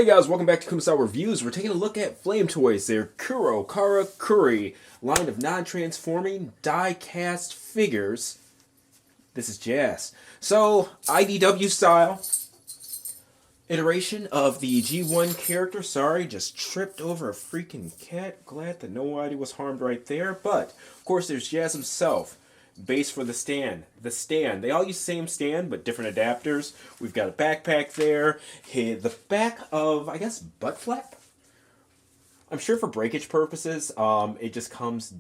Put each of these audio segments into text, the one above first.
Hey guys, welcome back to Kuma Reviews. We're taking a look at Flame Toys. They're Kuro, Kuri, line of non-transforming die-cast figures. This is Jazz. So, IDW style iteration of the G1 character. Sorry, just tripped over a freaking cat. Glad that nobody was harmed right there. But, of course, there's Jazz himself. Base for the stand. The stand. They all use the same stand, but different adapters. We've got a backpack there. The back of, I guess, butt flap? I'm sure for breakage purposes, it just comes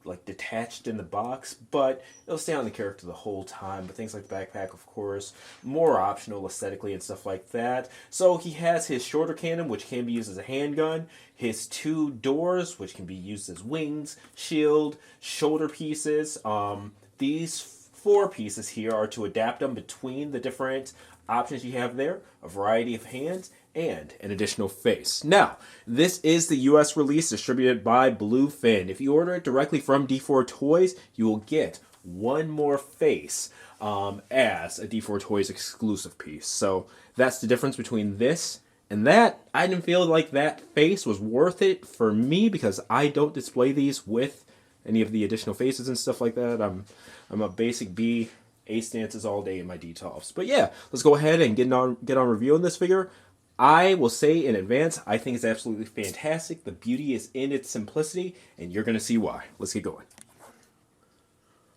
like detached in the box, but it'll stay on the character the whole time. But things like backpack, of course, more optional aesthetically and stuff like that. So he has his shorter cannon, which can be used as a handgun, his two doors, which can be used as wings, shield, shoulder pieces. These four pieces here are to adapt them between the different options you have there, a variety of hands, and an additional face. Now, this is the US release distributed by Bluefin. If you order it directly from D4 Toys, you will get one more face as a D4 Toys exclusive piece. So that's the difference between this and that. I didn't feel like that face was worth it for me because I don't display these with any of the additional faces and stuff like that. I'm a basic B, A stances all day in my D-tops. But yeah, let's go ahead and get on reviewing this figure. I will say in advance, I think it's absolutely fantastic. The beauty is in its simplicity, and you're going to see why. Let's get going.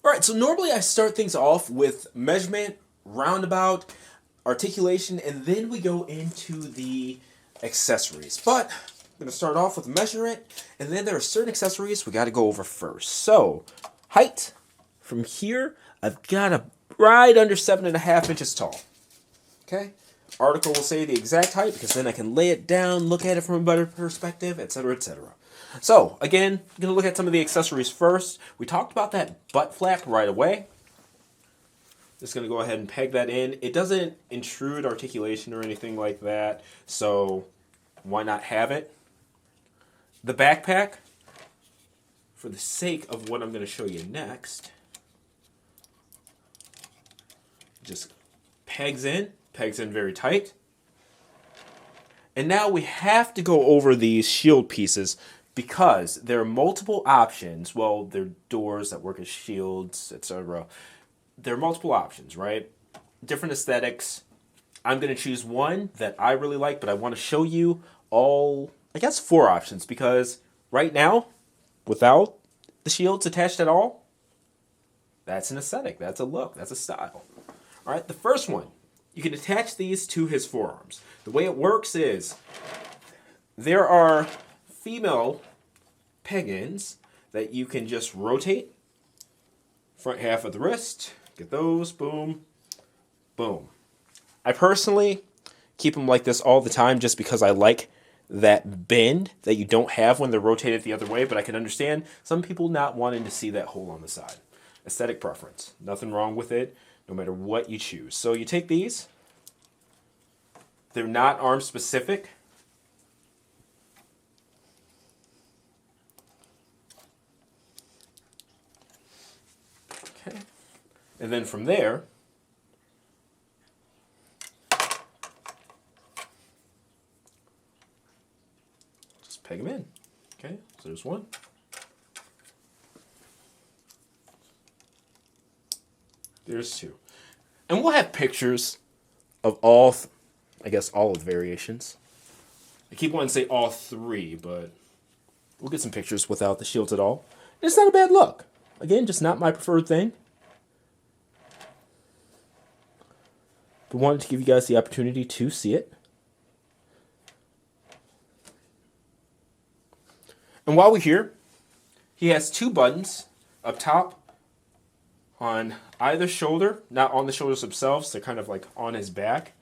Alright, so normally I start things off with measurement, roundabout, articulation, and then we go into the accessories. But I'm going to start off with measurement, and then there are certain accessories we got to go over first. So, height. From here, I've got a right under 7.5 inches tall. Okay? Article will say the exact height because then I can lay it down, look at it from a better perspective, etc., etc. So, again, I'm going to look at some of the accessories first. We talked about that butt flap right away. Just going to go ahead and peg that in. It doesn't intrude articulation or anything like that, so why not have it? The backpack, for the sake of what I'm going to show you next, just pegs in very tight. And now we have to go over these shield pieces because there are multiple options. Well, they're doors that work as shields, etc. There are multiple options, right? Different aesthetics. I'm going to choose one that I really like, but I want to show you all, I guess, 4 options because right now, without the shields attached at all, that's an aesthetic, that's a look, that's a style. All right, the first one, you can attach these to his forearms. The way it works is there are female peg-ins that you can just rotate. Front half of the wrist, get those, boom, boom. I personally keep them like this all the time just because I like that bend that you don't have when they're rotated the other way, but I can understand some people not wanting to see that hole on the side. Aesthetic preference, nothing wrong with it. No matter what you choose. So you take these. They're not arm specific. Okay. And then from there, just peg them in. Okay, so there's one. There's 2. And we'll have pictures of all, I guess, all of the variations. I keep wanting to say all 3, but we'll get some pictures without the shields at all. And it's not a bad look. Again, just not my preferred thing. But wanted to give you guys the opportunity to see it. And while we're here, he has 2 buttons up top on either shoulder, not on the shoulders themselves, they're kind of like on his back.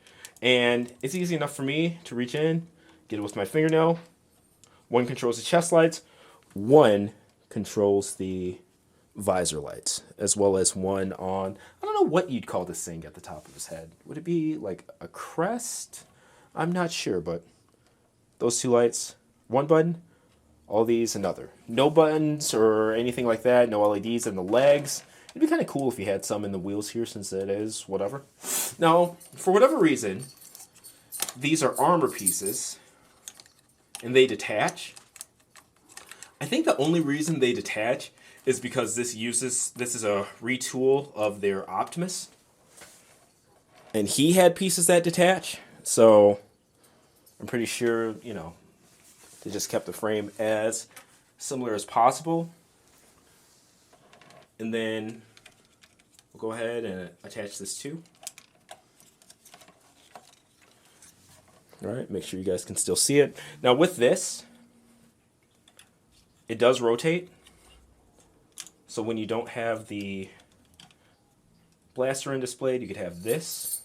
And it's easy enough for me to reach in, get it with my fingernail. One controls the chest lights, one controls the visor lights, as well as one on, I don't know what you'd call this thing at the top of his head. Would it be like a crest? I'm not sure, but those 2 lights, one button, all these another. No buttons or anything like that, no LEDs in the legs. It'd be kind of cool if you had some in the wheels here since it is whatever. Now, for whatever reason, these are armor pieces and they detach. I think the only reason they detach is because this is a retool of their Optimus. And he had pieces that detach, so I'm pretty sure, you know, they just kept the frame as similar as possible. And then we'll go ahead and attach this too. All right, make sure you guys can still see it. Now with this, it does rotate. So when you don't have the blaster in displayed, you could have this.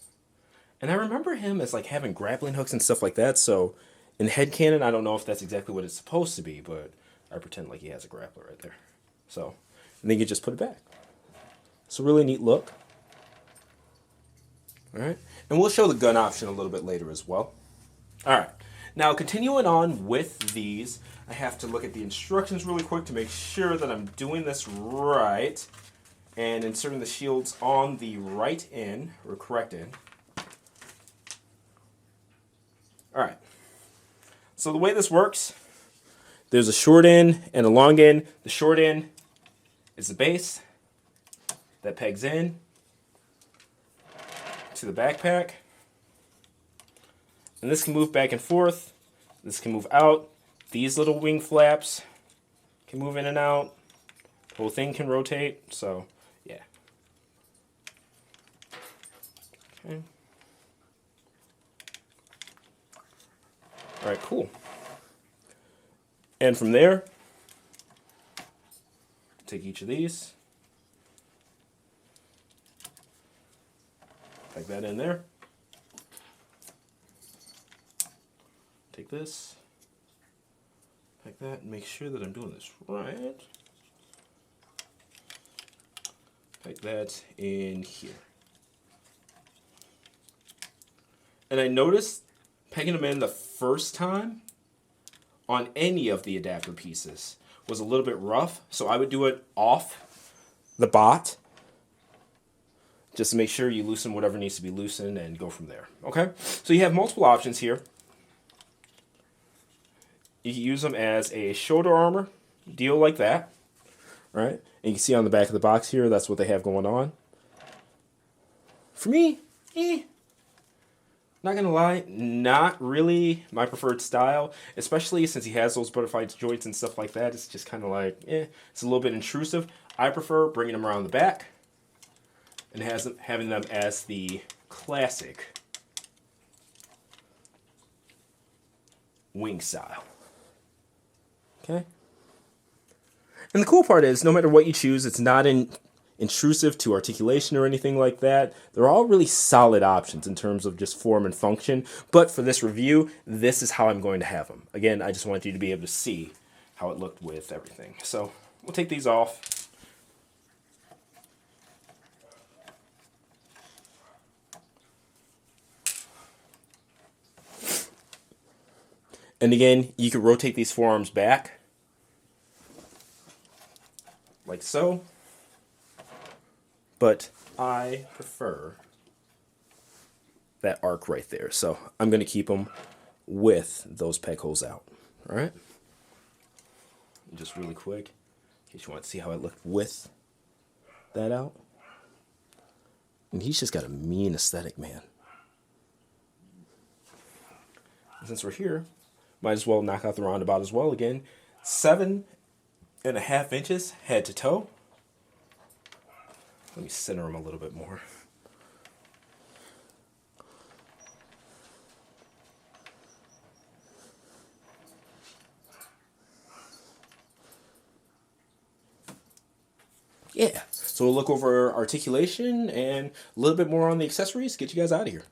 And I remember him as like having grappling hooks and stuff like that. So in headcanon, I don't know if that's exactly what it's supposed to be, but I pretend like he has a grappler right there. So, and then you just put it back. It's a really neat look. All right, and we'll show the gun option a little bit later as well. All right, now continuing on with these, I have to look at the instructions really quick to make sure that I'm doing this right and inserting the shields on the right end, or correct end. All right, so the way this works, there's a short end and a long end. The short end is the base that pegs in to the backpack. And this can move back and forth. This can move out. These little wing flaps can move in and out. The whole thing can rotate, so yeah. Okay. All right, cool. And from there, take each of these, plug that in there. Take this, like that, and make sure that I'm doing this right. Like that in here. And I noticed pegging them in the first time on any of the adapter pieces was a little bit rough, so I would do it off the bot just to make sure you loosen whatever needs to be loosened and go from there. Okay, so you have multiple options here. You can use them as a shoulder armor deal like that, right? And you can see on the back of the box here, that's what they have going on. For me, not gonna lie, not really my preferred style, especially since he has those butterfly joints and stuff like that. It's just kind of like, it's a little bit intrusive. I prefer bringing them around the back and having them as the classic wing style. Okay. And the cool part is, no matter what you choose, it's not intrusive to articulation or anything like that. They're all really solid options in terms of just form and function. But for this review, this is how I'm going to have them. Again, I just want you to be able to see how it looked with everything. So we'll take these off. And again, you can rotate these forearms back, like so. But I prefer that arc right there. So I'm going to keep them with those peg holes out. All right? And just really quick, in case you want to see how it looked with that out. And he's just got a mean aesthetic, man. And since we're here, might as well knock out the roundabout as well again. 7.5 inches head to toe. Let me center them a little bit more. Yeah, so we'll look over articulation and a little bit more on the accessories, get you guys out of here.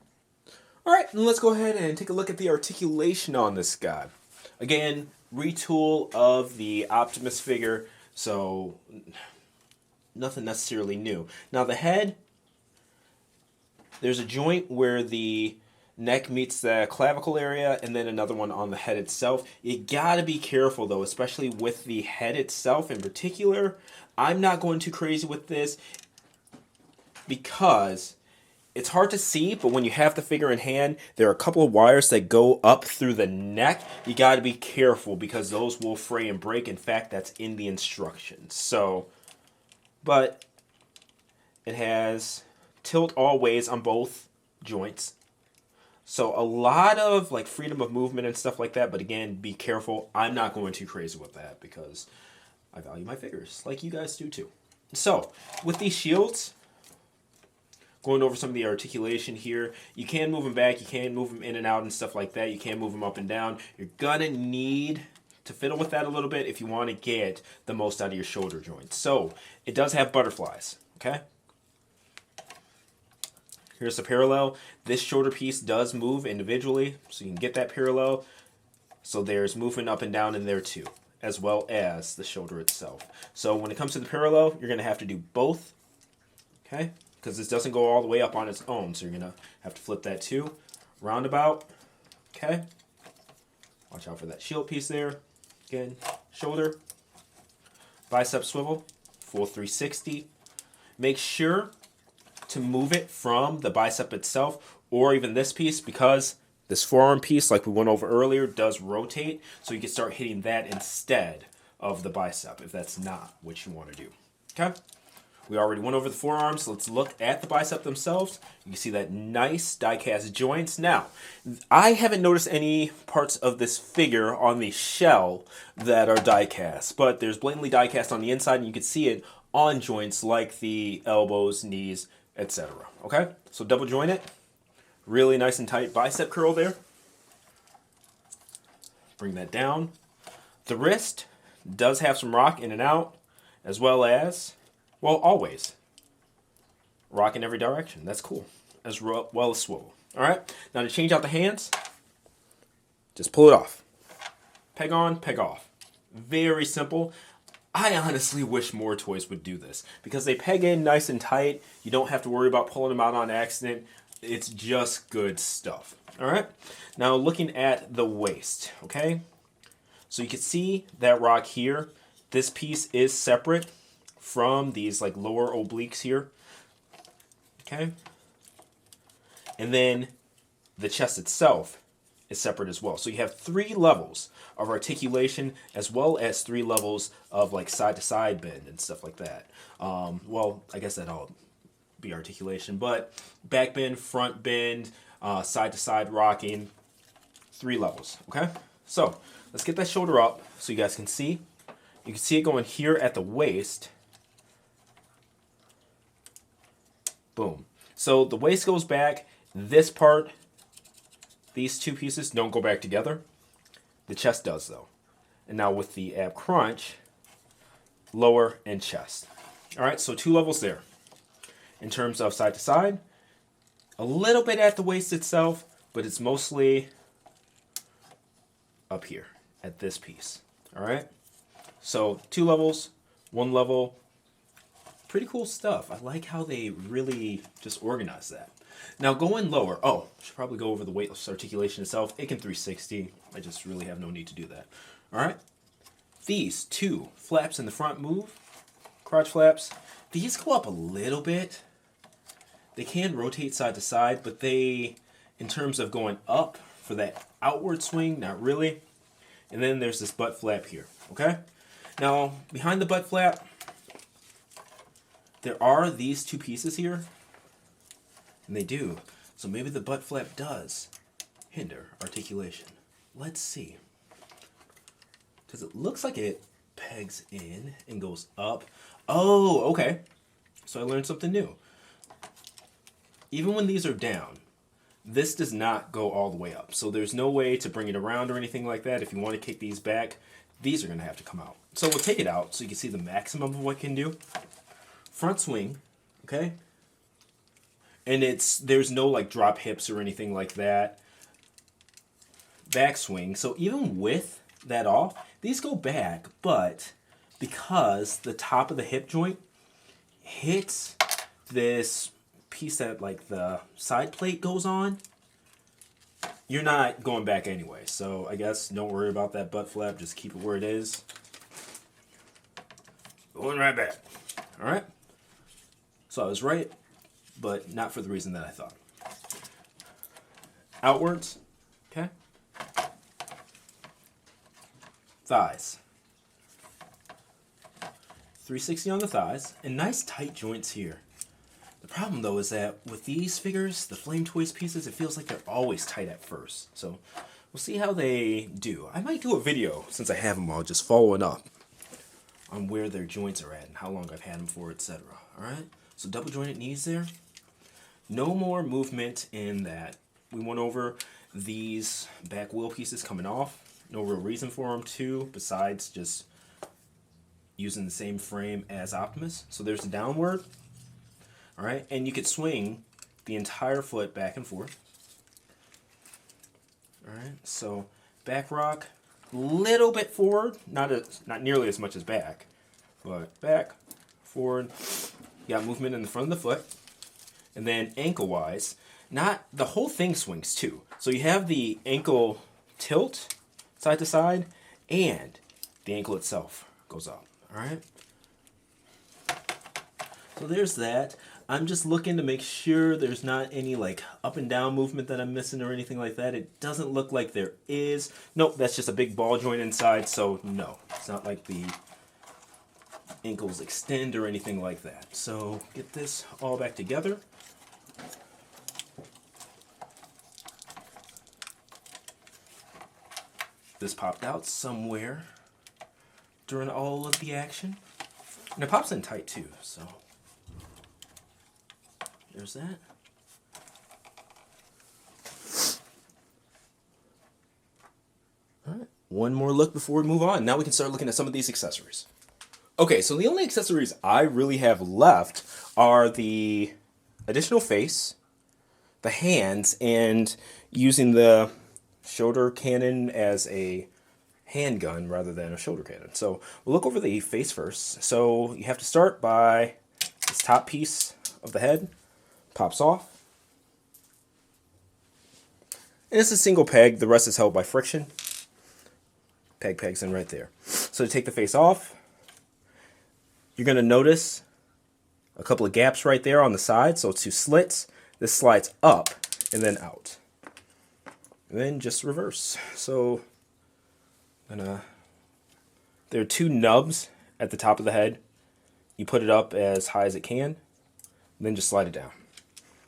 All right, and let's go ahead and take a look at the articulation on this guy. Again, retool of the Optimus figure, so nothing necessarily new. Now the head, there's a joint where the neck meets the clavicle area and then another one on the head itself. You gotta be careful though, especially with the head itself in particular. I'm not going too crazy with this because it's hard to see, but when you have the figure in hand, there are a couple of wires that go up through the neck. You got to be careful because those will fray and break. In fact, that's in the instructions. So, but it has tilt all ways on both joints. So a lot of like freedom of movement and stuff like that. But again, be careful. I'm not going too crazy with that because I value my figures like you guys do too. So with these shields, going over some of the articulation here. You can move them back. You can move them in and out and stuff like that. You can move them up and down. You're going to need to fiddle with that a little bit if you want to get the most out of your shoulder joints. So it does have butterflies, okay? Here's the parallel. This shoulder piece does move individually, so you can get that parallel. So there's movement up and down in there too, as well as the shoulder itself. So when it comes to the parallel, you're going to have to do both, okay? Because this doesn't go all the way up on its own, so you're going to have to flip that too. Roundabout, okay? Watch out for that shield piece there. Again, shoulder, bicep swivel, full 360. Make sure to move it from the bicep itself or even this piece because this forearm piece, like we went over earlier, does rotate. So you can start hitting that instead of the bicep if that's not what you want to do, okay? We already went over the forearms, so let's look at the bicep themselves. You can see that nice die-cast joints. Now, I haven't noticed any parts of this figure on the shell that are die-cast, but there's blatantly die-cast on the inside, and you can see it on joints like the elbows, knees, etc. Okay, so double joint it. Really nice and tight bicep curl there. Bring that down. The wrist does have some rock in and out, as well as... well, always. Rock in every direction. That's cool. As well as swivel. Alright? Now to change out the hands, just pull it off. Peg on, peg off. Very simple. I honestly wish more toys would do this. Because they peg in nice and tight. You don't have to worry about pulling them out on accident. It's just good stuff. Alright? Now looking at the waist. Okay? So you can see that rock here. This piece is separate from these like lower obliques here, okay? And then the chest itself is separate as well. So you have 3 levels of articulation as well as 3 levels of like side to side bend and stuff like that. Well, I guess that'd all be articulation, but back bend, front bend, side to side rocking, 3 levels, okay? So let's get that shoulder up so you guys can see. You can see it going here at the waist. Boom. So the waist goes back. This part, these 2 pieces don't go back together. The chest does though. And now with the ab crunch, lower and chest. All right, so 2 levels there. In terms of side to side, a little bit at the waist itself, but it's mostly up here at this piece. All right. So 2 levels, 1 level. Pretty cool stuff. I like how they really just organize that. Now going lower. Oh, should probably go over the weightless articulation itself. It can 360. I just really have no need to do that. All right. These 2 flaps in the front move. Crotch flaps. These go up a little bit. They can rotate side to side, but they, in terms of going up for that outward swing, not really. And then there's this butt flap here. Okay. Now behind the butt flap, there are these 2 pieces here, and they do. So maybe the butt flap does hinder articulation. Let's see. Because it looks like it pegs in and goes up. Oh, okay. So I learned something new. Even when these are down, this does not go all the way up. So there's no way to bring it around or anything like that. If you want to kick these back, these are going to have to come out. So we'll take it out so you can see the maximum of what it can do. Front swing, okay? And there's no like drop hips or anything like that. Back swing. So even with that off, these go back, but because the top of the hip joint hits this piece that like the side plate goes on, you're not going back anyway. So I guess don't worry about that butt flap. Just keep it where it is. Going right back. All right. So I was right. but not for the reason that I thought. Outwards, okay? Thighs. 360 on the thighs, and nice tight joints here. The problem though is that with these figures, the Flame Toys pieces, it feels like they're always tight at first. So we'll see how they do. I might do a video, since I have them all, just following up on where their joints are at and how long I've had them for, etc. Alright, so double jointed knees there. No more movement in that. We went over these back wheel pieces coming off. No real reason for them too, besides just using the same frame as Optimus. So there's the downward. Alright, and you could swing the entire foot back and forth. Alright, so back rock, little bit forward, not nearly as much as back, but back, forward. You got movement in the front of the foot. And then ankle-wise, not the whole thing swings too. So you have the ankle tilt side to side, and the ankle itself goes up. Alright? So there's that. I'm just looking to make sure there's not any like up and down movement that I'm missing or anything like that. It doesn't look like there is. Nope, that's just a big ball joint inside, so no. It's not like the ankles extend or anything like that. So get this all back together. This popped out somewhere during all of the action. And it pops in tight too, so there's that. Alright, one more look before we move on. Now we can start looking at some of these accessories. Okay, so the only accessories I really have left are the additional face, the hands, and using the shoulder cannon as a handgun rather than a shoulder cannon. So we'll look over the face first. So you have to start by this top piece of the head pops off. And it's a single peg. The rest is held by friction. Pegs in right there. So to take the face off, you're going to notice a couple of gaps right there on the side. So 2 slits. This slides up and then out. And then just reverse. So there are 2 nubs at the top of the head. You put it up as high as it can, and then just slide it down.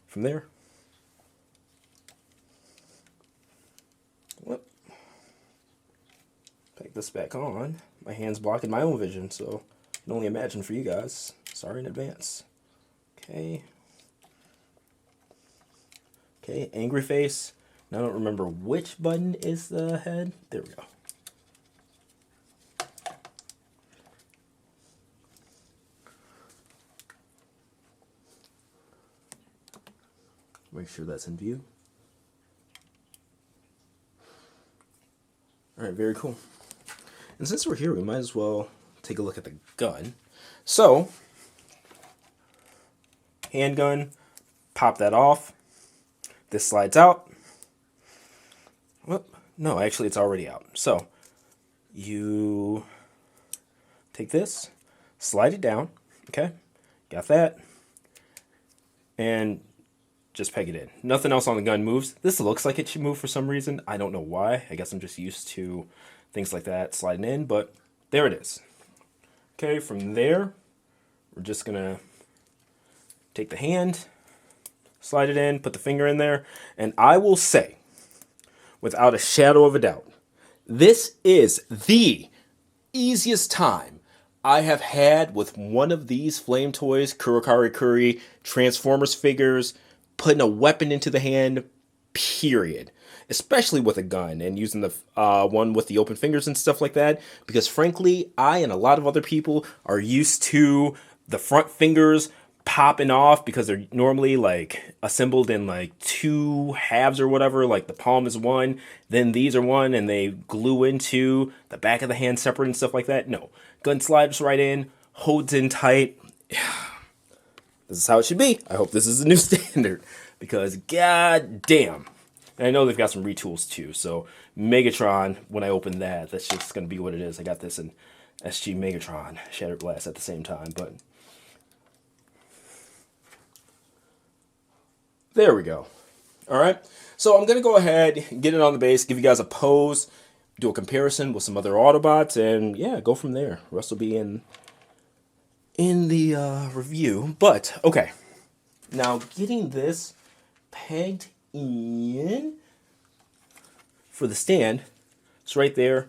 From there, whoop, peg this back on. My hand's blocking my own vision, so I can only imagine for you guys. Sorry in advance. Okay. Okay, angry face. Now I don't remember which button is the head. There we go. Make sure that's in view. Alright, very cool. And since we're here, we might as well take a look at the gun. So, handgun, pop that off. This slides out. Whoop. No, actually it's already out. So, you take this, slide it down. Okay, got that. And just peg it in. Nothing else on the gun moves. This looks like it should move for some reason. I don't know why. I guess I'm just used to things like that sliding in, but there it is. Okay, from there, we're just gonna take the hand, slide it in, put the finger in there, and I will say, without a shadow of a doubt, this is the easiest time I have had with one of these Flame Toys, Kuri Transformers figures, putting a weapon into the hand, period. Especially with a gun and using the one with the open fingers and stuff like that. Because frankly, I and a lot of other people are used to the front fingers popping off because they're normally like assembled in like 2 halves or whatever. Like the palm is one, then these are one, and they glue into the back of the hand separate and stuff like that. No, gun slides right in, holds in tight. This is how it should be. I hope this is a new standard because god damn. And I know they've got some retools too. So Megatron, when I open that, that's just going to be what it is. I got this in SG Megatron Shattered Glass at the same time. But There we go. All right. So I'm going to go ahead, get it on the base, give you guys a pose, do a comparison with some other Autobots, and yeah, go from there. The rest will be in the review. But, okay. Now, getting this pegged in for the stand, it's right there.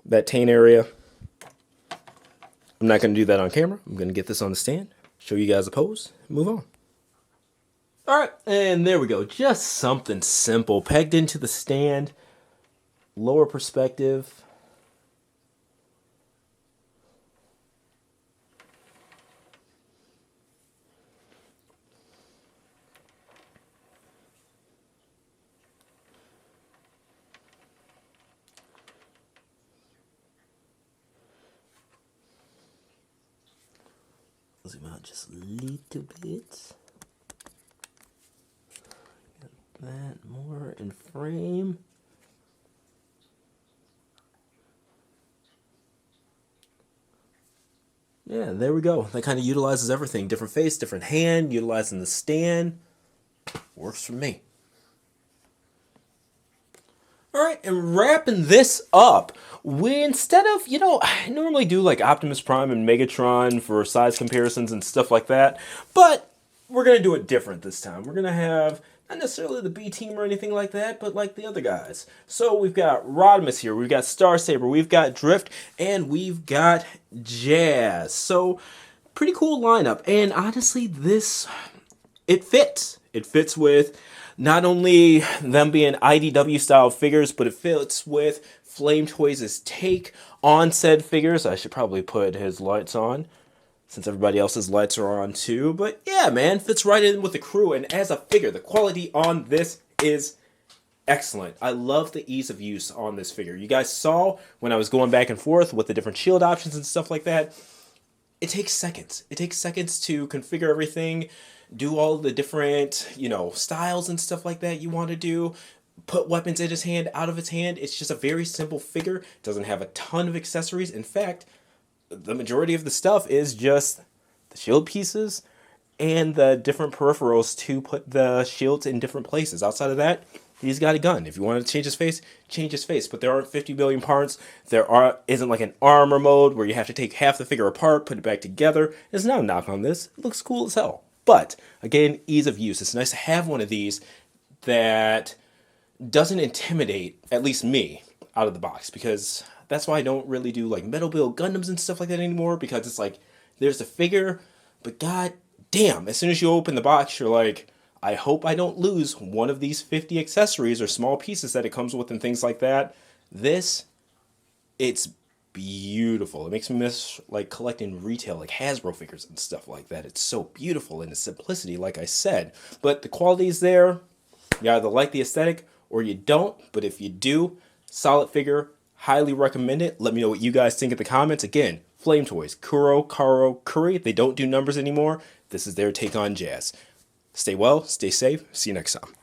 That taint area. I'm not going to do that on camera. I'm going to get this on the stand, show you guys a pose, and move on. Alright, and there we go. Just something simple. Pegged into the stand. Lower perspective. Zoom out just a little bit. Get that more in frame. Yeah, there we go. That kind of utilizes everything. Different face, different hand, utilizing the stand. Works for me. Alright, and wrapping this up, we instead of, I normally do like Optimus Prime and Megatron for size comparisons and stuff like that, but we're going to do it different this time. We're going to have, not necessarily the B team or anything like that, but like the other guys. So we've got Rodimus here, we've got Starsaber, we've got Drift, and we've got Jazz. So, pretty cool lineup, and honestly, it fits. It fits with not only them being IDW style figures, but it fits with Flame Toys' take on said figures. I should probably put his lights on, since everybody else's lights are on too. But yeah, man, fits right in with the crew. And as a figure, the quality on this is excellent. I love the ease of use on this figure. You guys saw when I was going back and forth with the different shield options and stuff like that. It takes seconds. It takes seconds to configure everything, do all the different, styles and stuff like that you want to do, put weapons in his hand, out of his hand. It's just a very simple figure. It doesn't have a ton of accessories. In fact, the majority of the stuff is just the shield pieces and the different peripherals to put the shields in different places. Outside of that, he's got a gun. If you want to change his face, change his face. But there aren't 50 billion parts. Isn't like an armor mode where you have to take half the figure apart, put it back together. There's not a knock on this. It looks cool as hell. But, again, ease of use. It's nice to have one of these that doesn't intimidate, at least me, out of the box. Because that's why I don't really do like Metal Build Gundams and stuff like that anymore. Because it's like, there's a figure, but god damn, as soon as you open the box, you're like, I hope I don't lose one of these 50 accessories or small pieces that it comes with and things like that. It's beautiful. It makes me miss like collecting retail, like Hasbro figures and stuff like that. It's so beautiful in its simplicity, like I said. But the quality is there. You either like the aesthetic or you don't. But if you do, solid figure. Highly recommend it. Let me know what you guys think in the comments. Again, Flame Toys, Kuro, Kuri. They don't do numbers anymore. This is their take on Jazz. Stay well, stay safe. See you next time.